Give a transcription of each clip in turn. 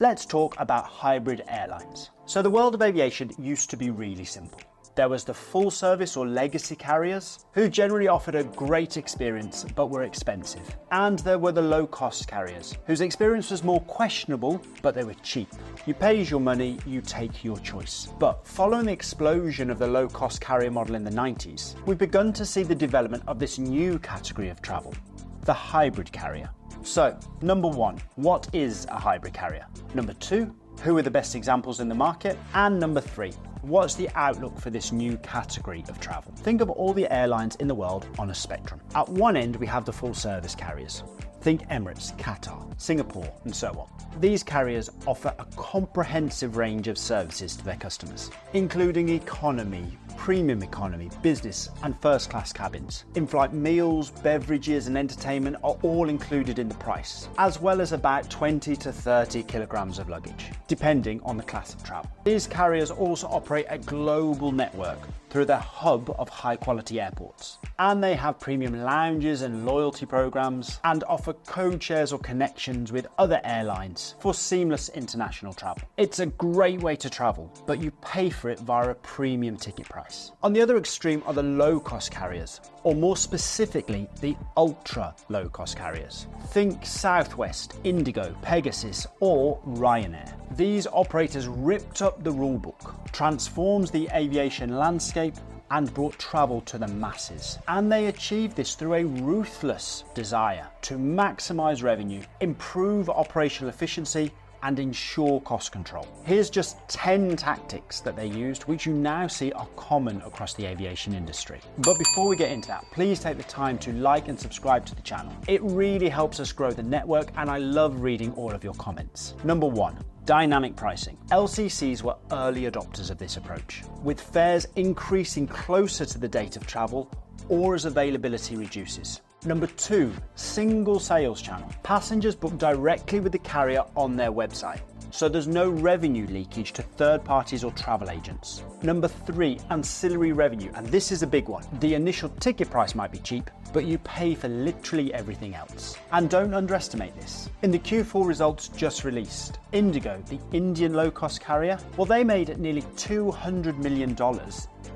Let's talk about hybrid airlines. So the world of aviation used to be really simple. There was the full service or legacy carriers, who generally offered a great experience but were expensive. And there were the low cost carriers, whose experience was more questionable but they were cheap. You pay your money, you take your choice. But following the explosion of the low cost carrier model in the 90s, we've begun to see the development of this new category of travel, the hybrid carrier. So, number one, what is a hybrid carrier? Number two, who are the best examples in the market? And number three, what's the outlook for this new category of travel? Think of all the airlines in the world on a spectrum. At one end, we have the full service carriers. Think Emirates, Qatar, Singapore, and so on. These carriers offer a comprehensive range of services to their customers, including economy, premium economy, business, and first class cabins. In-flight meals, beverages, and entertainment are all included in the price, as well as about 20 to 30 kilograms of luggage, depending on the class of travel. These carriers also operate a global network through their hub of high quality airports. And they have premium lounges and loyalty programs and offer code shares or connections with other airlines for seamless international travel. It's a great way to travel, but you pay for it via a premium ticket price. On the other extreme are the low cost carriers, or more specifically, the ultra low cost carriers. Think Southwest, Indigo, Pegasus, or Ryanair. These operators ripped up the rulebook, transformed the aviation landscape, and brought travel to the masses. And they achieved this through a ruthless desire to maximize revenue, improve operational efficiency, and ensure cost control. Here's just 10 tactics that they used, which you now see are common across the aviation industry. But before we get into that, please take the time to like and subscribe to the channel. It really helps us grow the network, and I love reading all of your comments. Number one, dynamic pricing. LCCs were early adopters of this approach, with fares increasing closer to the date of travel or as availability reduces. Number two, single sales channel. Passengers book directly with the carrier on their website, so there's no revenue leakage to third parties or travel agents. Number three, ancillary revenue, and this is a big one. The initial ticket price might be cheap, but you pay for literally everything else. And don't underestimate this. In the Q4 results just released, Indigo, the Indian low-cost carrier, well, they made nearly $200 million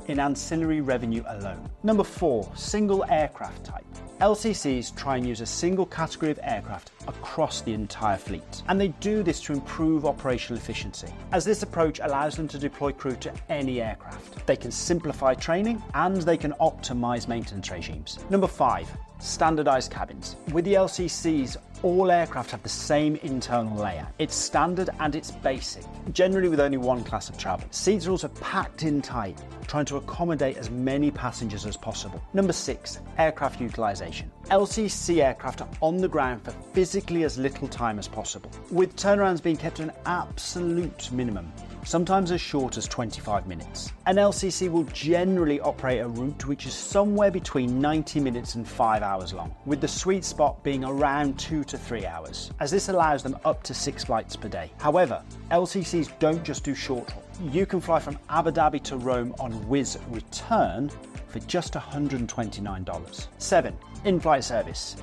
in ancillary revenue alone. Number four, single aircraft type. LCCs try and use a single category of aircraft across the entire fleet, and they do this to improve operational efficiency, as this approach allows them to deploy crew to any aircraft. They can simplify training and they can optimize maintenance regimes. Number five, standardized cabins. With the LCCs, all aircraft have the same internal layout. It's standard and it's basic, generally with only one class of travel. Seats are also packed in tight, trying to accommodate as many passengers as possible. Number six, aircraft utilization. LCC aircraft are on the ground for physically as little time as possible, with turnarounds being kept to an absolute minimum, sometimes as short as 25 minutes. An LCC will generally operate a route which is somewhere between 90 minutes and 5 hours long, with the sweet spot being around 2 to 3 hours, as this allows them up to 6 flights per day. However, LCCs don't just do short haul. You can fly from Abu Dhabi to Rome on Wizz Return for just $129. 7. In-flight service.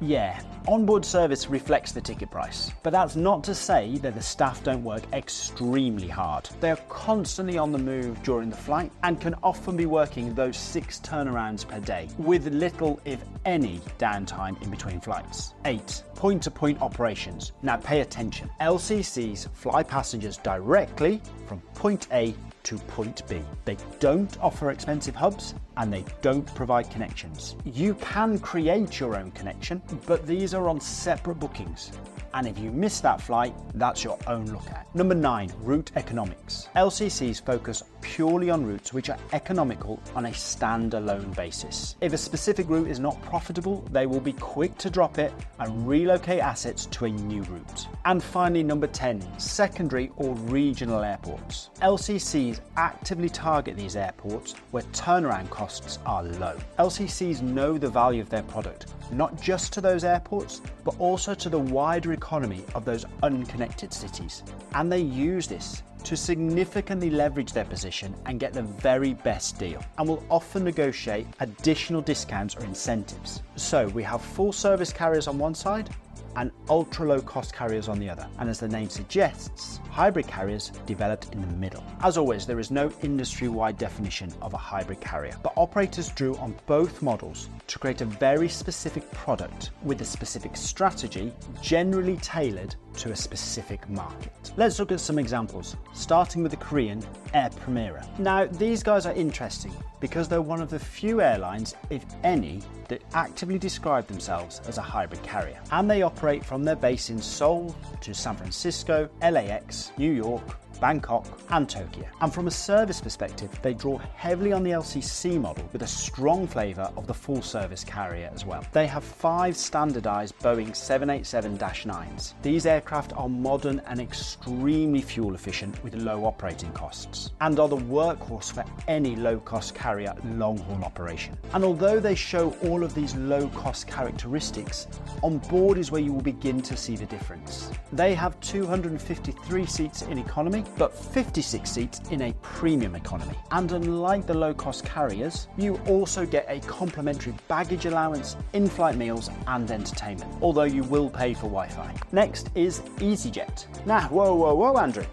Yeah, onboard service reflects the ticket price, but that's not to say that the staff don't work extremely hard. They are constantly on the move during the flight and can often be working those 6 turnarounds per day, with little, if any, downtime in between flights. 8. Point-to-point operations. Now pay attention. LCCs fly passengers directly from point A to point B. They don't offer expensive hubs and they don't provide connections. You can create your own connection, but these are on separate bookings. And if you miss that flight, that's your own lookout. Number 9, route economics. LCCs focus purely on routes which are economical on a standalone basis. If a specific route is not profitable, they will be quick to drop it and relocate assets to a new route. And finally, number 10, secondary or regional airports. LCCs actively target these airports where turnaround costs are low. LCCs know the value of their product, not just to those airports, but also to the wider economy of those unconnected cities. And they use this to significantly leverage their position and get the very best deal, and will often negotiate additional discounts or incentives. So we have full service carriers on one side and ultra-low-cost carriers on the other. And as the name suggests, hybrid carriers developed in the middle. As always, there is no industry-wide definition of a hybrid carrier, but operators drew on both models to create a very specific product with a specific strategy generally tailored to a specific market. Let's look at some examples, starting with the Korean Air Primera. Now, these guys are interesting because they're one of the few airlines, if any, that actively describe themselves as a hybrid carrier. And they operate from their base in Seoul to San Francisco, LAX, New York, Bangkok and Tokyo. And from a service perspective, they draw heavily on the LCC model with a strong flavour of the full service carrier as well. They have 5 standardised Boeing 787-9s. These aircraft are modern and extremely fuel efficient with low operating costs and are the workhorse for any low-cost carrier long-haul operation. And although they show all of these low-cost characteristics, on board is where you will begin to see the difference. They have 253 seats in economy, but 56 seats in a premium economy. And unlike the low-cost carriers, you also get a complimentary baggage allowance, in-flight meals and entertainment, although you will pay for Wi-Fi. Next is EasyJet. Now, whoa, Andrew.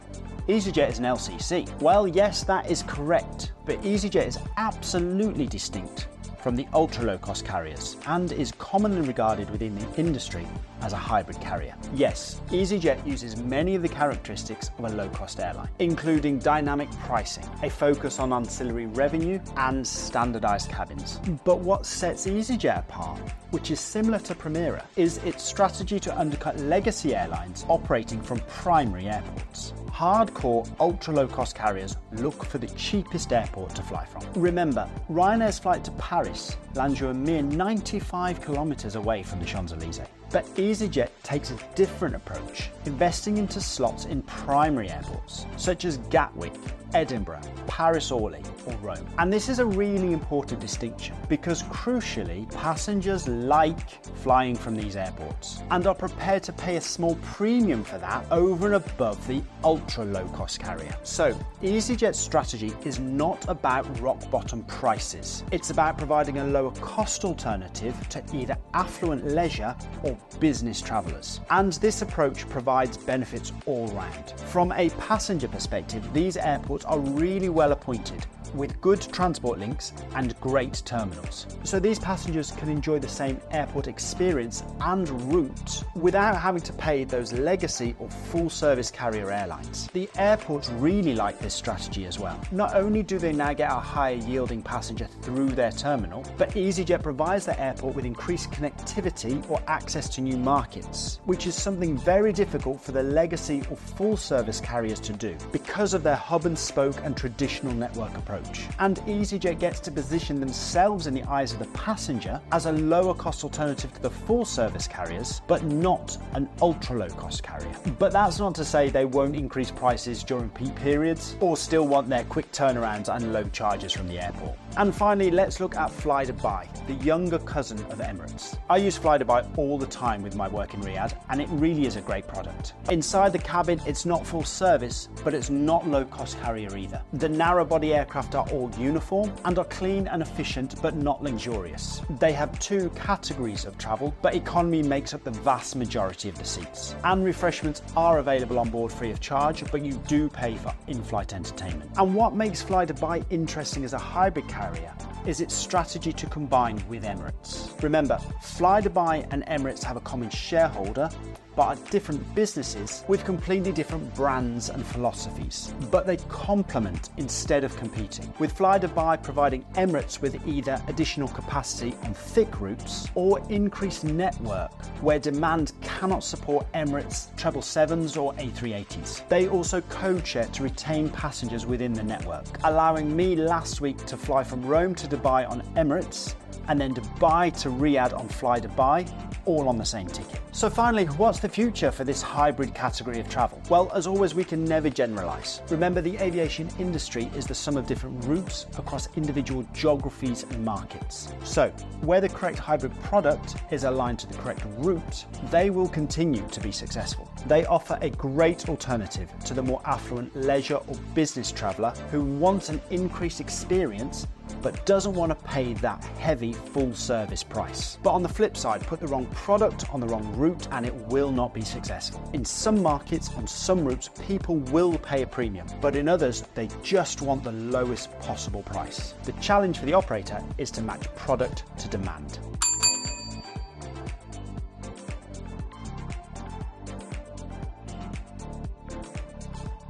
EasyJet is an LCC. Well, yes, that is correct, but EasyJet is absolutely distinct from the ultra-low-cost carriers and is commonly regarded within the industry as a hybrid carrier. Yes, EasyJet uses many of the characteristics of a low-cost airline, including dynamic pricing, a focus on ancillary revenue and standardized cabins. But what sets EasyJet apart, which is similar to Primera, is its strategy to undercut legacy airlines operating from primary airports. Hardcore ultra-low-cost carriers look for the cheapest airport to fly from. Remember, Ryanair's flight to Paris lands you a mere 95 kilometers away from the Champs-Élysées. But EasyJet takes a different approach, investing into slots in primary airports, such as Gatwick, Edinburgh, Paris-Orly or Rome. And this is a really important distinction because crucially, passengers like flying from these airports and are prepared to pay a small premium for that over and above the ultra low-cost carrier. So EasyJet's strategy is not about rock-bottom prices. It's about providing a lower cost alternative to either affluent leisure or business travellers. And this approach provides benefits all round. From a passenger perspective, these airports are really well appointed with good transport links and great terminals. So these passengers can enjoy the same airport experience and route without having to pay those legacy or full service carrier airlines. The airports really like this strategy as well. Not only do they now get a higher yielding passenger through their terminal, but EasyJet provides the airport with increased connectivity or access to new markets, which is something very difficult for the legacy or full service carriers to do because of their hub and spoke and traditional network approach. And EasyJet gets to position themselves in the eyes of the passenger as a lower cost alternative to the full service carriers, but not an ultra low cost carrier. But that's not to say they won't increase prices during peak periods or still want their quick turnarounds and low charges from the airport. And finally, let's look at Fly-Dubai, the younger cousin of Emirates. I use Fly-Dubai all the time with my work in Riyadh, and it really is a great product. Inside the cabin, it's not full service, but it's not low-cost carrier either. The narrow-body aircraft are all uniform and are clean and efficient, but not luxurious. They have 2 categories of travel, but economy makes up the vast majority of the seats. And refreshments are available on board free of charge, but you do pay for in-flight entertainment. And what makes Fly-Dubai interesting as a hybrid carrier is its strategy to combine with Emirates. Remember, Fly-Dubai and Emirates have a common shareholder, but are different businesses with completely different brands and philosophies. But they complement instead of competing, with Fly-Dubai providing Emirates with either additional capacity on thick routes or increased network where demand cannot support Emirates 777s or A380s. They also code share to retain passengers within the network, allowing me last week to fly from Rome to Dubai on Emirates and then Dubai to Riyadh on Fly-Dubai, all on the same ticket. So finally, what's the future for this hybrid category of travel? Well, as always, we can never generalize. Remember, the aviation industry is the sum of different routes across individual geographies and markets. So where the correct hybrid product is aligned to the correct route, they will continue to be successful. They offer a great alternative to the more affluent leisure or business traveler who wants an increased experience but doesn't want to pay that heavy full service price. But on the flip side, put the wrong product on the wrong route and it will not be successful. In some markets, on some routes, people will pay a premium, but in others, they just want the lowest possible price. The challenge for the operator is to match product to demand.